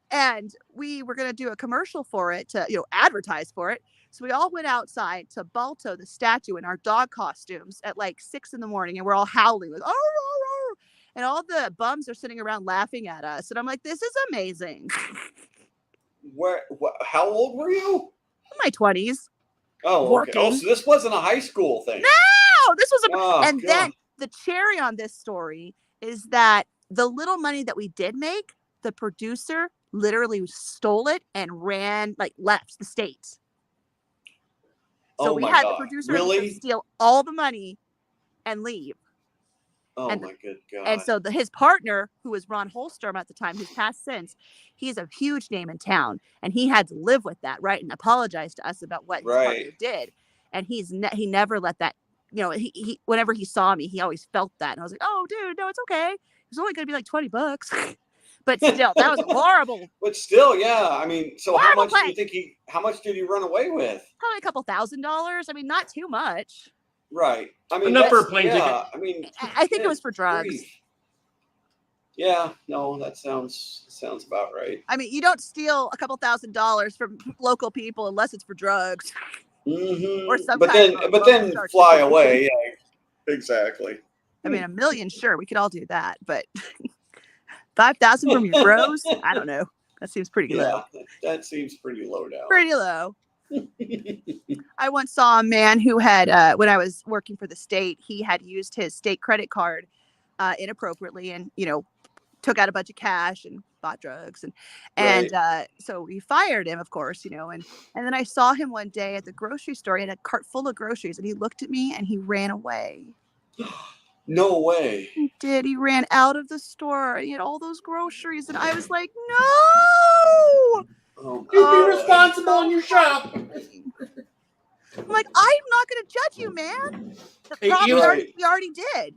And we were going to do a commercial for it to, advertise for it. So we all went outside to Balto, the statue, in our dog costumes at like 6 a.m. and we're all howling like, oh, and all the bums are sitting around laughing at us. And I'm like, this is amazing. How old were you? My 20s. Oh, okay. Oh, Working. so this wasn't a high school thing. No, this was Oh, then the cherry on this story is that the little money that we did make, the producer literally stole it and left the state. So we had the producer steal all the money and leave. Oh, and, my good God. And so his partner, who was Ron Holstrom at the time, who's passed since, he's a huge name in town. And he had to live with that, right? And apologize to us about what his partner did. And he never let that, he whenever he saw me, he always felt that. And I was like, oh, dude, no, it's okay. It's only going to be like $20. But still, that was horrible. But still, yeah. I mean, so horrible how much how much did he run away with? Probably a couple $1,000s. I mean, not too much. Right. I mean, enough for a plane ticket. I mean, I think it was for drugs. Grief. Yeah, no, that sounds about right. I mean, you don't steal a couple $1,000s from local people unless it's for drugs. Mm-hmm. Or some but kind then fly away. Yeah, exactly. I mean, $1 million, sure, we could all do that, but 5,000 from your bros? I don't know. That seems pretty low. That seems pretty low down. Pretty low. I once saw a man who had, when I was working for the state, he had used his state credit card inappropriately and, took out a bunch of cash and bought drugs. And so we fired him, of course, and then I saw him one day at the grocery store. He had a cart full of groceries and he looked at me and he ran away. No way. He did. He ran out of the store. He had all those groceries and I was like, no! Oh, you be responsible in your shop. I'm like, I'm not going to judge you, man. The problem we already did,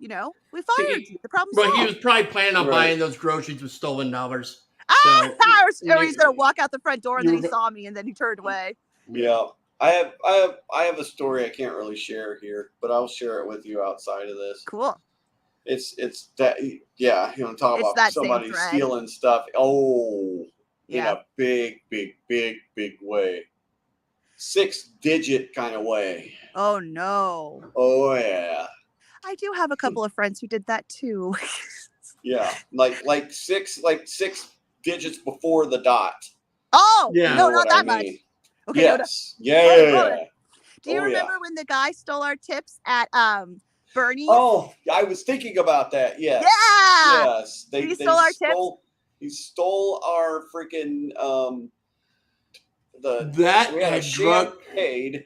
we fired you. The problem's solved. He was probably planning on buying those groceries with stolen dollars. Or he's going to walk out the front door and then he saw me and then he turned away. Yeah. I have a story I can't really share here, but I'll share it with you outside of this. Cool. It's that, talk about somebody stealing stuff. Oh, in a big, big, big, big way. 6-digit kind of way. Oh no. Oh yeah. I do have a couple of friends who did that too. Yeah, like six digits before the dot. Oh yeah. No, not that much. Okay. Yes. Yeah. Do you remember when the guy stole our tips at Bernie's? Oh, I was thinking about that. Yes. Yeah. Yes. He stole our tips. He stole our freaking we had a champagne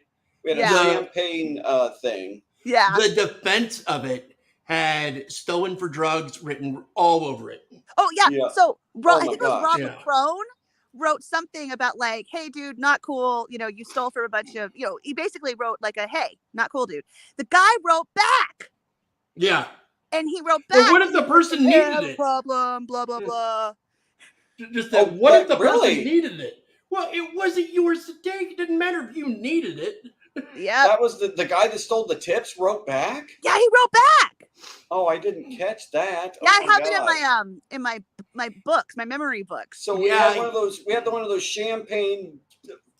thing. Yeah. The defense of it had stolen for drugs written all over it. Oh yeah. So I think it was Robert Crone wrote something about like, hey dude, not cool. You stole from a bunch of, he basically wrote like hey, not cool dude. The guy wrote back. Yeah. And he wrote back. Well, what if the person needed it? Problem, blah, blah, blah. Just that, what if the person needed it? Well, it wasn't yours to take. It didn't matter if you needed it. Yeah. That was the guy that stole the tips wrote back? Yeah, he wrote back. Oh, I didn't catch that. Yeah, I have it in my books, my memory books. So we had one of those. We had one of those champagne.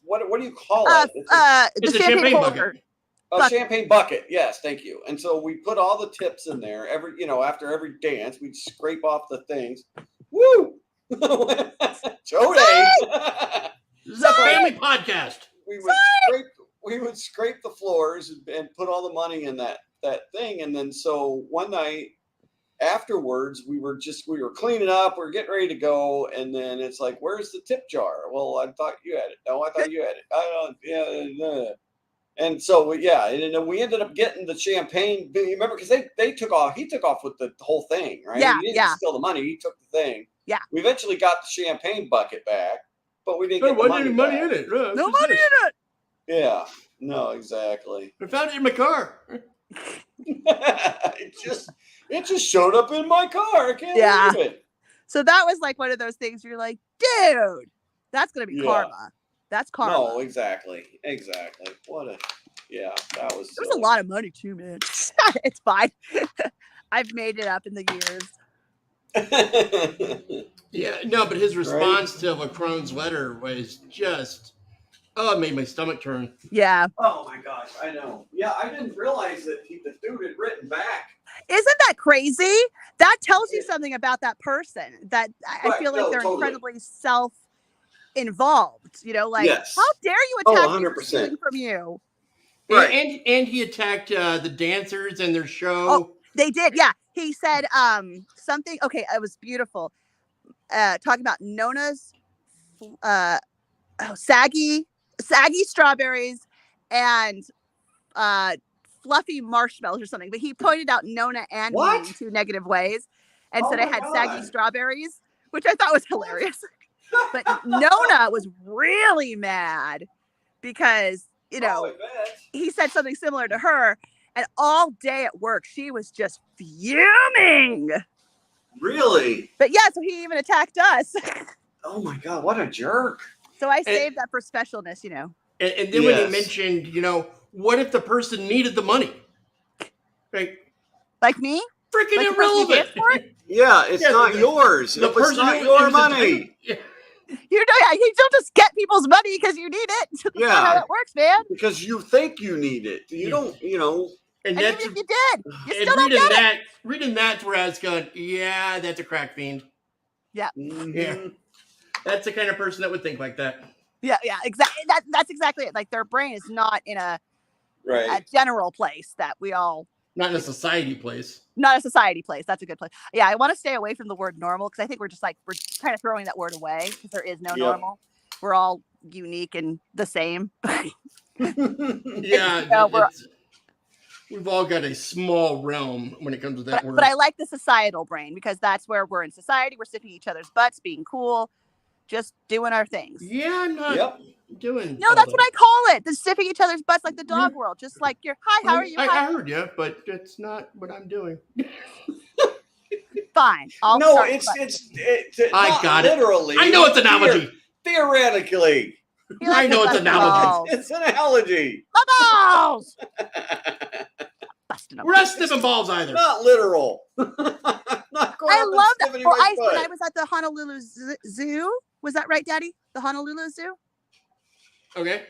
What do you call it? It's the champagne bucket. Champagne bucket. Yes, thank you. And so we put all the tips in there. After every dance, we'd scrape off the things. Woo! Joe Day. This is a family podcast. We would scrape the floors and put all the money in that thing. And then so one night afterwards, we were cleaning up. We were getting ready to go. And then it's like, where's the tip jar? Well, I thought you had it. No, I thought you had it. I don't. Yeah. And so yeah, and then we ended up getting the champagne. Remember, because they took off. He took off with the whole thing, right? Yeah, He didn't yeah. steal the money. He took the thing. Yeah. We eventually got the champagne bucket back, but we didn't There get the wasn't money any money back. in it. No, No money in it. Yeah. No, exactly. I found it in my car. it just showed up in my car. I can't Yeah. believe it. So that was like one of those things where you're like, dude, that's gonna be Yeah. karma. That's karma. No, exactly. What a that was. It was a lot of money too, man. It's fine. I've made it up in the years. Yeah, no, but his response to Lacrone's letter was just, it made my stomach turn. Yeah. Oh my gosh, I know. Yeah, I didn't realize that the dude had written back. Isn't that crazy? That tells you something about that person. That I Right, feel like no, they're totally. incredibly self-involved. You know, like Yes. how dare you attack me for 100%. stealing from you? Right. And he attacked the dancers and their show. Oh, they did. Yeah. He said something. Okay, it was beautiful. Talking about Nona's saggy strawberries and fluffy marshmallows or something. But he pointed out Nona and me What? in two negative ways and Oh said I my had God. saggy strawberries, which I thought was hilarious. But Nona was really mad because, you know, I bet. he said something similar to her, and all day at work she was just fuming. Really? But yeah, so he even attacked us. Oh my God, what a jerk. So I saved that for specialness, you know. And then when he Yes. mentioned, what if the person needed the money? Like, Like me? freaking Like the person you irrelevant. gave for it? Yeah, it's Yeah, not the- yours. The It was person not who- your it was money. entitled- Yeah. You don't just get people's money because you need it. That's Yeah. not how that works, man. Because you think you need it. You don't, And And that's even if you did, you and still don't get it. reading that's where I was going, yeah, that's a crack fiend. Mhm. Yeah. That's the kind of person that would think like that. Yeah, exactly. That's exactly it. Like their brain is not in a Right. general place that we all, Not in a society place. not a society place. That's a good place. Yeah, I want to stay away from the word normal because I think we're kind of throwing that word away because there is no Yep. normal. We're all unique and the same. Yeah, Yeah, we've all got a small realm when it comes to that word. But I like the societal brain because that's where we're in society. We're sniffing each other's butts, being cool, just doing our things. Yeah, I'm not Yep. doing. No, all that's that. what I call it. The sniffing each other's butts like the dog world. Just like you're, hi, how are you? I Hi. heard you, but that's not what I'm doing. Fine. I'll No, start, it's but I not got it. literally. I know it's an analogy. Theoretically, you like I know to it's bust analogy. balls. it's an analogy. My balls! Busting them. We're not sniffing balls either. Not literal. Not going I up and love that. sniffing Well, anybody's when butt. I was at the Honolulu Zoo, was that right, Daddy? The Honolulu Zoo. Okay.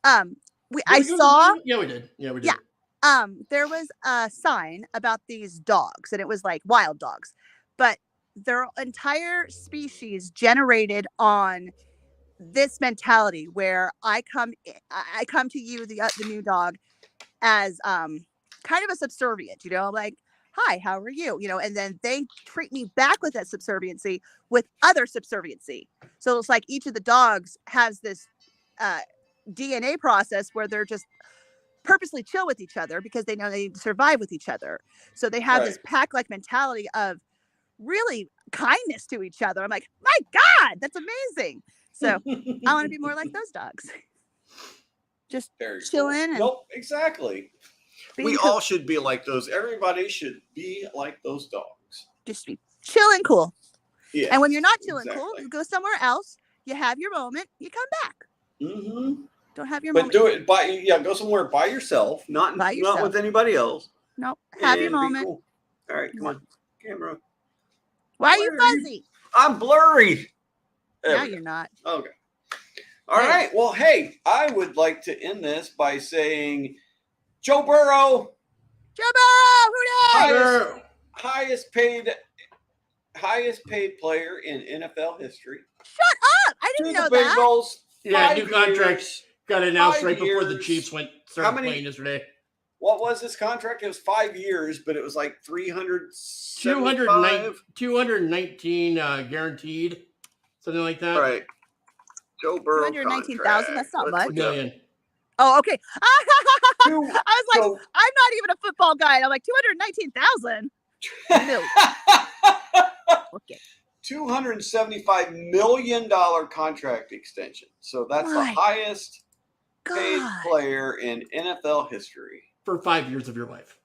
I Did we go to the saw. zoo? Yeah, we did. Yeah, we did. Yeah. There was a sign about these dogs, and it was like wild dogs, but their entire species generated on this mentality where I come to you, the new dog, as kind of a subservient, like, hi, how are you? And then they treat me back with that subserviency with other subserviency. So it's like each of the dogs has this DNA process where they're just purposely chill with each other because they know they need to survive with each other. So they have this pack-like mentality of really kindness to each other. I'm like, my God, that's amazing. So I want to be more like those dogs. Just Very chilling cool. and Nope, exactly. being We cool. all should be like those. Everybody should be like those dogs. Just be chilling cool. Yeah. And when you're not chilling cool, exactly. you go somewhere else. You have your moment. You come back. Mm-hmm. Don't have your But moment. do it go somewhere by yourself, not By not yourself. with anybody else. No, have your and be moment. cool. All right, come on, camera. Why are you Why are you- fuzzy? I'm blurry. There Now we go. you're not. Okay. All Hey. right. Well, hey, I would like to end this by saying Joe Burrow, Jabba, who knows? Sure. highest paid player in NFL history. I To didn't the know Bengals. that. Yeah, 5 new contracts years. got announced 5 right before the years. Chiefs started How many- playing yesterday. What was his contract? It was 5 years, but it was like 375. 219 guaranteed, something like that. Right. Joe Burrow. 219,000, that's not contract. much. Let's look up Million. Oh, okay. I Two, was like, so, I'm not even a football guy. And I'm like, 219,000. Million. Okay. $275 million contract extension. So that's the My highest paid God. player in NFL history For 5 years of your life.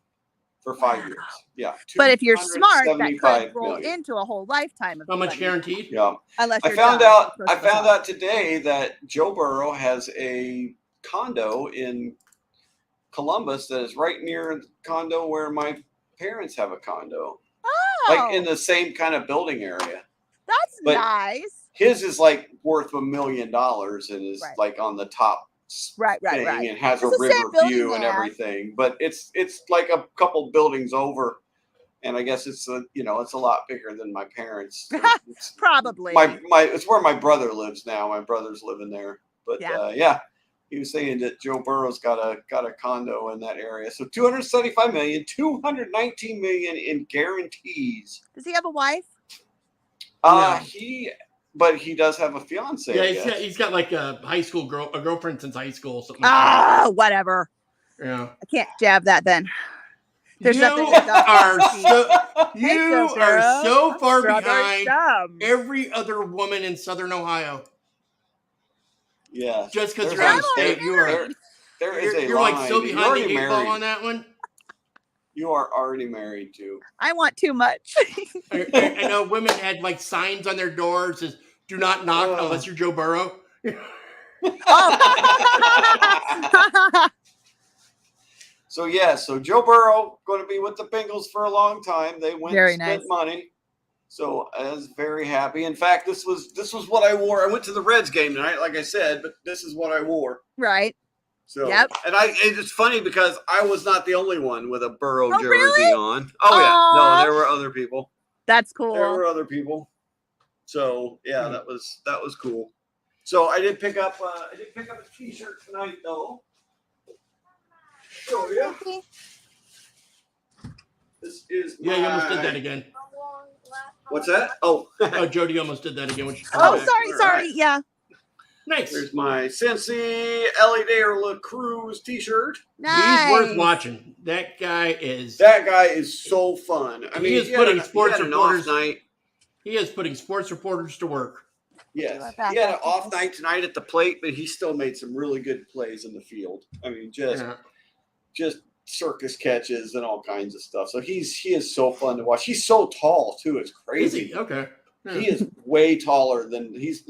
for 5 Wow. years. Yeah. But if you're smart, that could $275 roll million. into a whole lifetime of How much money. guaranteed? Yeah. Unless I you're found dumb, out like most I of us found are. out today that Joe Burrow has a condo in Columbus that is right near the condo where my parents have a condo. Like in Oh, the same kind of building area. that's But nice. his is like worth $1 million and is Right. like on the top Right. thing and has It's a the same river building view they and have. everything. But it's like a couple buildings over, and I guess it's it's a lot bigger than my parents. It's Probably. my it's where my brother lives now. My brother's living there. But Yeah. he was saying that Joe Burrow's got a condo in that area. So 275 million, 219 million in guarantees. Does he have a wife? No. But he does have a fiance. Yeah, he's got like a high school a girlfriend since high school, something like Ah, whatever. that. Yeah. I can't jab that then. There's You nothing about are that. so Hey, you Joe are Burrow. so far Strawberry behind Shum. every other woman in Southern Ohio. Yeah. Just because There's you're out I'm of already state, you are married. there is a you're line. like so You're behind the already eight ball married. on that one. You are already married too. I want too much. I know women had like signs on their doors says "Do not knock unless you're Joe Burrow." Oh. So Joe Burrow going to be with the Bengals for a long time. They went Very and spent nice. money. So I was very happy. In fact, this was what I wore. I went to the Reds game tonight, like I said, but this is what I wore. Right. So Yep. and it's funny because I was not the only one with a Burrow Oh, jersey really? on. Oh yeah. Aw. No, there were other people. That's There cool. were other people. So yeah, that was cool. So I did pick up a t-shirt tonight though. Show you. This is Yeah, you almost did my- that again. What's that? Oh, Oh, Jody almost did that again. When she Oh, came back. sorry. All right. Yeah. Nice. There's my Cincy Ellie Dare La Cruz t-shirt. Nice. He's worth watching. That guy is. That guy is so fun. I mean, is putting he sports had an off reporters. night. He is putting sports reporters to work. Yes, our back he had an office. off night tonight at the plate, but he still made some really good plays in the field. I mean, just circus catches and all kinds of stuff. So he is so fun to watch. He's so tall too. It's Is crazy. he? Okay. Yeah. He is way taller than he's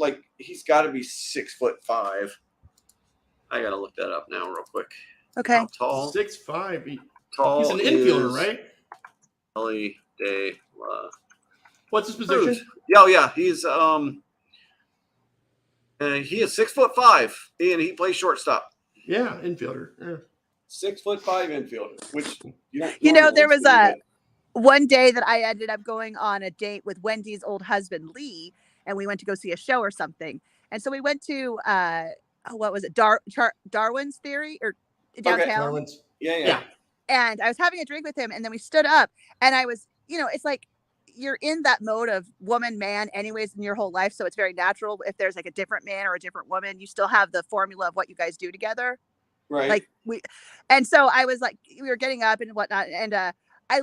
got to be 6'5". I gotta look that up now real quick. Okay. How tall? 6'5". Tall. He's an infielder, is right? Ellie De La What's his Cruz. position? Yeah. He's he is 6'5", and he plays shortstop. Yeah, infielder. Yeah. 6'5" infielder, which you don't. You know, normally there was see, one day that I ended up going on a date with Wendy's old husband, Lee, and we went to go see a show or something. And so we went to, what was it? Darwin's Theory or downtown. Darwin's. Yeah. And I was having a drink with him, and then we stood up, and I was, it's like you're in that mode of woman, man anyways in your whole life. So it's very natural. If there's like a different man or a different woman, you still have the formula of what you guys do together. Right. Like and so I was like, we were getting up and whatnot. And I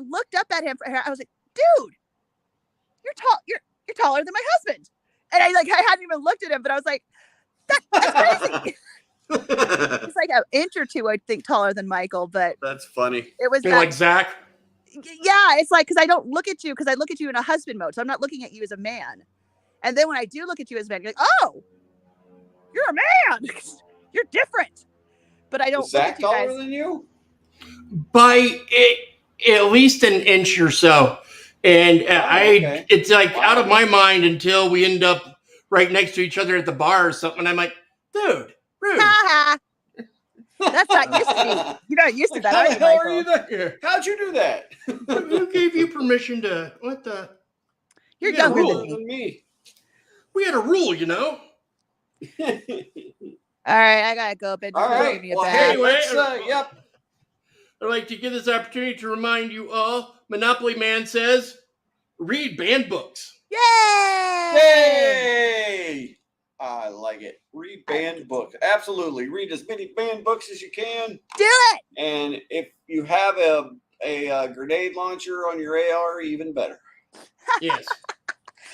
looked up at him. I was like, dude, you're tall. You're taller than my husband. And I hadn't even looked at him, but I was like, that's crazy. He's like an inch or two, I think, taller than Michael, but That's funny. it was Like Zach. Yeah, it's like, because I don't look at you, because I look at you in a husband mode. So I'm not looking at you as a man. And then when I do look at you as a man, you're like, oh, you're a man. You're different. But I don't Is look Zach at you taller guys. than you? By at least an inch or so. And okay. it's like Wow. out of my mind until we end up right next to each other at the bar or something. And I'm like, dude, rude. That's not used to me. You're not used to that, How are the you, hell are Michael? you there? How'd you do that? Who gave you permission to, what the? You're You got a younger rule. than me. Than me. We had a rule, you know? All right, I gotta go, but All right. give me a Well, bag. hey, Anyway, yep. I'd like to give this opportunity to remind you all, Monopoly Man says, read banned books. Yay! Yay! I like it. Read banned books. Absolutely. Read as many banned books as you can. Do it. And if you have a grenade launcher on your AR, even better. Yes.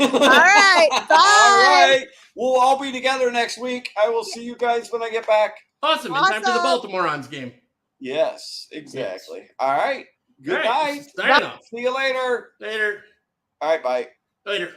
All right. Bye. All right. We'll all be together next week. I will see you guys when I get back. Awesome. In time for the Awesome. Baltimoreans game. Yes, exactly. All right. Good All right, night. signing off. See you later. Later. All right. Bye. Later.